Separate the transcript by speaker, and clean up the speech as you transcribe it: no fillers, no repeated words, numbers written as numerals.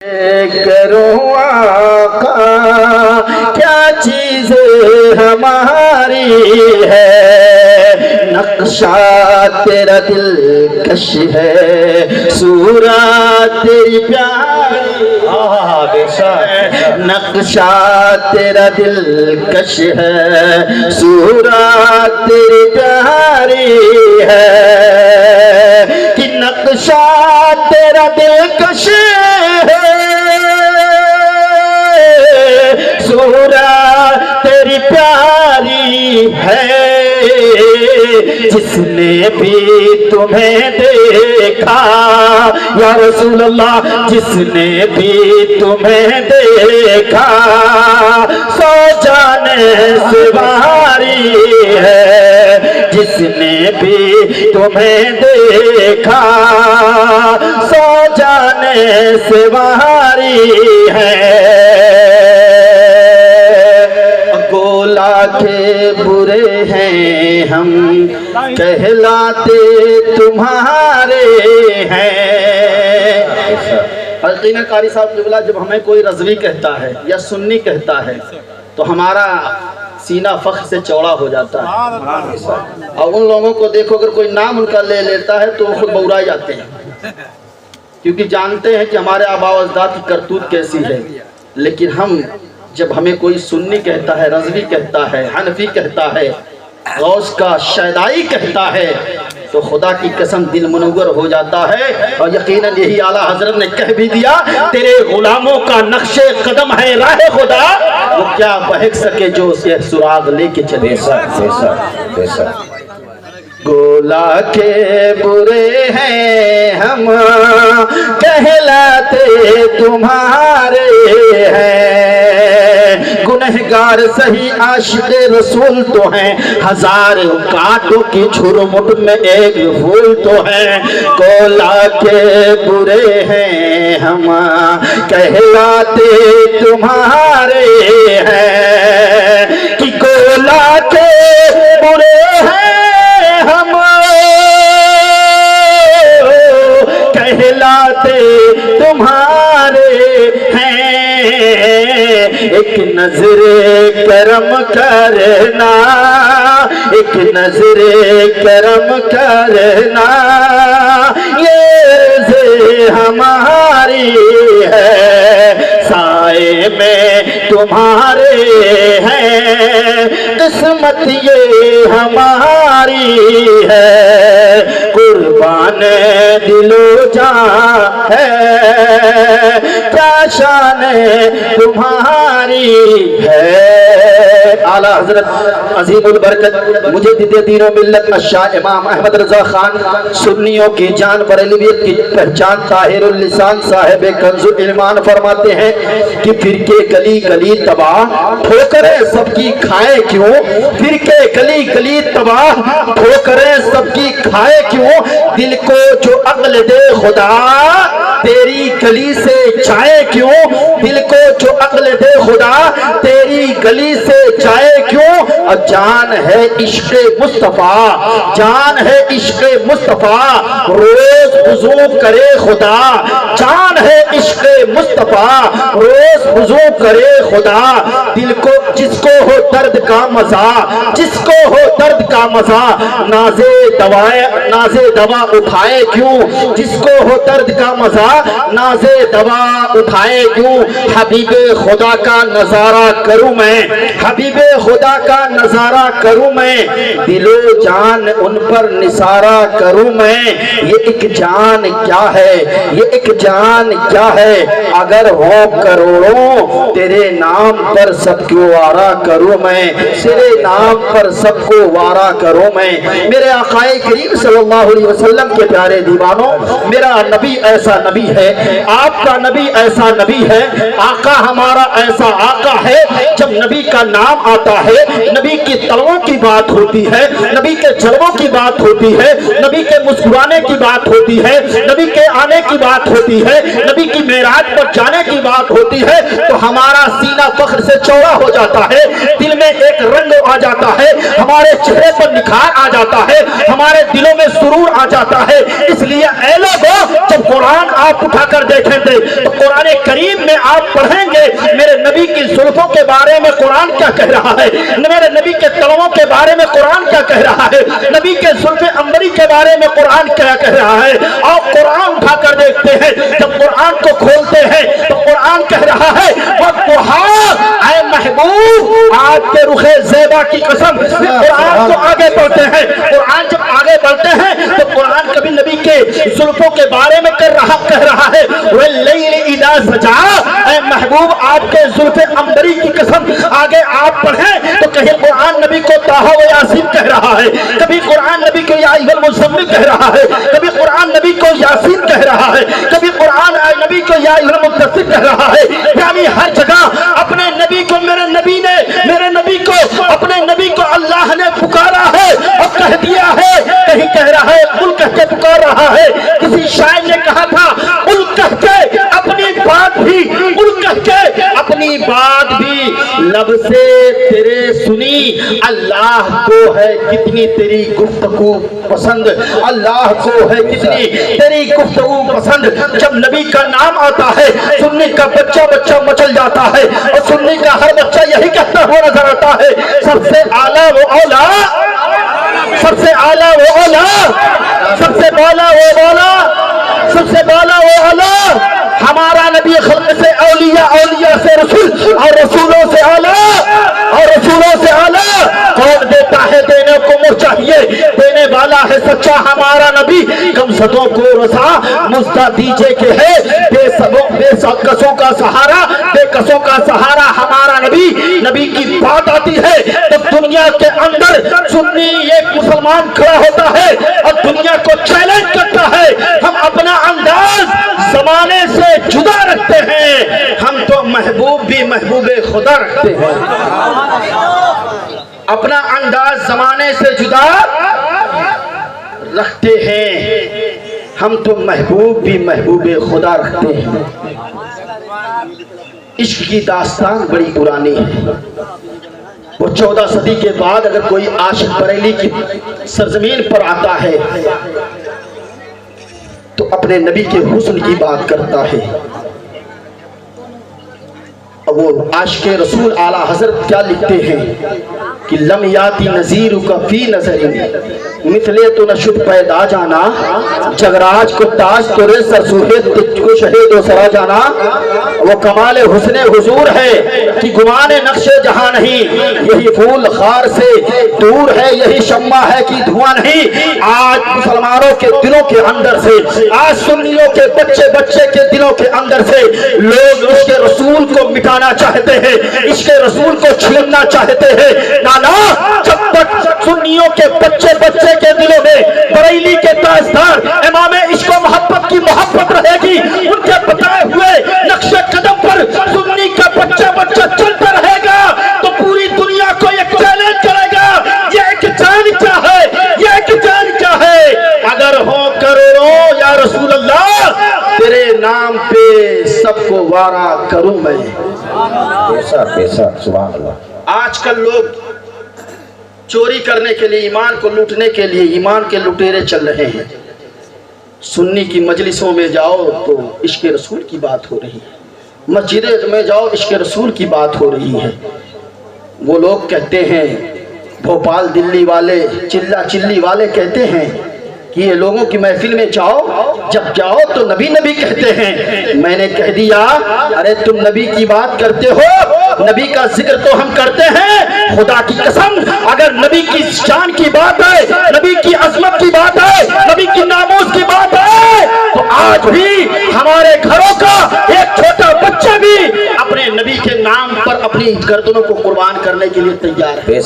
Speaker 1: کروں آقا کیا چیز ہماری ہے، نقشہ تیرا دلکش ہے، صورت تیری پیاری، نقشہ تیرا دلکش ہے، صورت تیری پیاری ہے، کہ نقشہ تیرا دلکش ہے، صورت تیری پیاری ہے، جس نے بھی تمہیں دیکھا یا رسول اللہ، جس نے بھی تمہیں دیکھا سو جانے سے بھاری ہے، جس نے بھی تمہیں دیکھا سو جانے سے بھاری ہے، گولا کے برے ہیں ہم کہلاتے تمہارے ہیں۔ حقیقت قاری صاحب قبلہ جب ہمیں کوئی رضوی کہتا ہے یا سنی کہتا ہے تو ہمارا سینہ فخر سے چوڑا ہو جاتا ہے، اور ان لوگوں کو دیکھو اگر کوئی نام ان کا لے لیتا ہے تو وہ خود بورائے جاتے ہیں، کیونکہ جانتے ہیں کہ ہمارے آباء و اجداد کی کرتوت کیسی ہے۔ لیکن ہم جب ہمیں کوئی سنی کہتا ہے، رضوی کہتا ہے، حنفی کہتا ہے، غوث کا شیدائی کہتا ہے تو خدا کی قسم دل منور ہو جاتا ہے، اور یقیناً یہی اعلیٰ حضرت نے کہہ بھی دیا، تیرے غلاموں کا نقش قدم ہے راہ خدا، وہ کیا بہک سکے جو اسے سراغ لے کے چلے۔ گولا کے برے ہیں ہم کہلاتے تمہارے ہیں، گنہگار صحیح عاشق رسول تو ہیں، ہزار کانٹوں کی جھرمٹ میں ایک پھول تو ہیں، گولا کے برے ہیں ہم کہلاتے تمہارے ہیں، کہ گولا کے برے ہیں ہم کہلاتے تمہارے ہیں، ایک نظر کرم کرنا، ایک نظر کرم کرنا، یہ عرض ہماری ہے، سائے میں تمہارے ہیں، قسمت یہ ہماری ہے، قربان دل و جان ہے، کیا شان تمہاری ہے۔ اعلیٰ حضرت عظیم البرکت مجدد دین و ملت الشاہ امام احمد رضا خان سنیوں کی جان بریلویت کی پہچان طاہر اللسان صاحب کنز الایمان فرماتے ہیں کہ فرقے گلی گلی تباہ ٹھوکریں سب کی کھائے کیوں، فرقے گلی گلی تباہ ٹھوکریں سب کی کھائے کیوں، دل کو جو عقل دے خدا تیری گلی سے جائے کیوں، دل کو جو عقل دے خدا تیری گلی سے جائے کیوں، اور جان ہے عشق مصطفیٰ، جان ہے عشق مصطفیٰ، روز وضو کرے خدا، جان ہے عشق مصطفیٰ، روز وضو کرے خدا، دل کو جس کو ہو درد کا مزہ، جس کو ہو درد کا مزہ، نازے دوا اٹھائے کیوں، جس کو ہو درد کا مزہ نازے دوا اٹھائے کیوں، حبیب خدا کا نظارہ کروں میں، حبیب خدا کا نظارہ کروں میں، دل و جان ان پر نثارہ کروں میں، یہ ایک جان کیا ہے، یہ ایک جان کیا ہے، اگر ہو کروڑوں تیرے نام پر سب کو وارا کروں میں، تیرے نام پر سب کو وارا کروں میں۔ میرے آقا کریم صلی اللہ علیہ وسلم کے پیارے دیوانوں، میرا نبی ایسا نبی ہے، آپ کا نبی ایسا نبی ہے، آقا ہمارا ایسا آقا ہے، جب نبی کا نام آتا ہے، نبی کی تلووں کی بات ہوتی ہے، نبی کے جلووں کی بات ہوتی ہے، نبی کے مسکرانے کی بات ہوتی ہے، نبی کے آنے کی بات ہوتی ہے، نبی کی معراج پر جانے کی بات ہوتی ہے، تو ہمارا سینہ فخر سے چوڑا ہو جاتا ہے، دل میں ایک رنگ آ جاتا ہے، ہمارے چہرے پر نکھار آ جاتا ہے، ہمارے دلوں میں سرور آ جاتا ہے۔ اس لیے اے لوگوں، جب قرآن आप उठा कर देखेंगे तो कुरान करीम में आप पढ़ेंगे मेरे नबी की जुल्फों के बारे में कुरान क्या कह रहा है, मेरे नबी के तलवों के बारे में कुरान क्या कह रहा है, नबी के जुल्फे अंबरी के बारे में कुरान क्या कह रहा है। और कुरान उठा कर देखते हैं, जब कुरान को खोलते हैं तो कुरान कह रहा है ऐ महबूब आपके रुखे ज़ेबा की कसम। कुरान को आगे बढ़ते हैं, कुरान जब आगे बढ़ते हैं तो कुरान कभी नबी के जुल्फों के बारे में कह रहा है वल्लैल इज़ा सजा। ऐ महबूब आपके जुल्फे अंबरी की कसम। आगे आप पढ़ें तो कहीं कुरान नबी को ताहा व यासीन कह रहा है, कभी कुरान नबी को या अय्युहल मुज़म्मिल कह रहा है, कभी कुरान नबी को यासीन कह रहा है, कभी कुरान नबी को या अय्युहल मुद्दस्सिर कह रहा है। यानी हर जगह अपने नबी को मेरे नबी को अपने नबी को अल्लाह ने पुकारा है और कह दिया है। कहीं कह रहा है कुल कह के पुकार रहा है। किसी शायर ने कहा था कुल कह के अपनी बात भी, कुल कह के अपनी बात भी लब से तेरे सुनी। अल्लाह को है कितनी तेरी गुफ्तगू पसंद, अल्लाह को है कितनी तेरी गुफ्तगू पसंद। जब नबी का नाम आता है सुन्नी का बच्चा मचल जाता है और सुन्नी का हर बच्चा यही कहता हुआ नजर आता है सबसे आला वो औला, सबसे आला वो औला, सबसे बाला वो बाला, सबसे बाला वो आला। हमारा नबी खल्क से औलिया, औलिया से रसूल और रसूलों से आला, और रसूलों से आला। कौन देता है देने को मुझ चाहिए, देने वाला है सच्चा हमारा नबी। गमसदों को रसा मुस्ता दीजे के है बेकसों का सहारा, बेकसों का सहारा हमारा नबी। नबी की बात आती है तब दुनिया के अंदर सुन्नी एक मुसलमान खड़ा होता है और दुनिया को चैलेंज करता है। हम अपना अंदाज जमाने से जुदा रखते हैं, हम तो महबूब भी महबूबे खुदा रखते हैं। अपना अंदाज जमाने से जुदा रखते हैं, हम तो महबूब भी महबूबे खुदा रखते हैं। इश्क की दास्तान बड़ी पुरानी है। वो 14 सदी के बाद अगर कोई आशिक बरेली की सरजमीन पर आता है तो अपने नबी के हुस्न की बात करता है। अब वो आशिक़े रसूल आला हज़रत क्या लिखते हैं कि लम याती नज़ीर का फी नज़री मिथले तो नशुद पैदा जाना, जगराज को ताज तोरे सरसुहे तुझको शहीद व सरा जाना। वो कमाल हुस्ने हुजूर है कि गुमाने नक्शे जहां नहीं, यही फूल खार से दूर है, यही शम्मा है कि धुआं नहीं। आज मुसलमानों के दिलों के अंदर से, आज सुन्नियों के बच्चे के दिलों के अंदर से लोग इश्क़े रसूल को मिटाना चाहते हैं, इश्क़े रसूल को छीनना चाहते हैं। नाना, जब तक सुन्नियों के बच्चे के दिलों में बरेली के ताजदार इमामे इश्क़ व मोहब्बत की मोहब्बत रहेगी, उनके बताए हुए नक्शे कदम पर सुन्नी का बच्चा चलता रहेगा तो पूरी दुनिया को एक चैलेंज करेगा। ये एक जान क्या है, ये एक जान क्या है। अगर हो करोड़ों या रसूल अल्लाह, तेरे नाम पे सबको वारा करूं मैं। बेशक सुभान अल्लाह। आजकल लोग चोरी करने के लिए, ईमान को लूटने के लिए ईमान के लुटेरे चल रहे हैं। सुन्नी की मजलिसों में जाओ तो इश्क़ रसूल की बात हो रही है, मस्जिद में जाओ इश्क़ रसूल की बात हो रही है। वो लोग कहते हैं, भोपाल दिल्ली वाले, चिल्ली वाले कहते हैं कि ये लोगों की महफिल में जाओ, जब जाओ तो नबी नबी कहते हैं। मैंने कह दिया अरे तुम नबी की बात करते हो, नबी का जिक्र तो हम करते हैं। खुदा की कसम, अगर नबी की शान की बात है, नबी की अजमत की बात है, नबी की नामूस की बात है, तो आज भी हमारे घरों का एक छोटा बच्चा भी अपने नबी के नाम पर अपनी गर्दनों को कुर्बान करने के लिए तैयार है।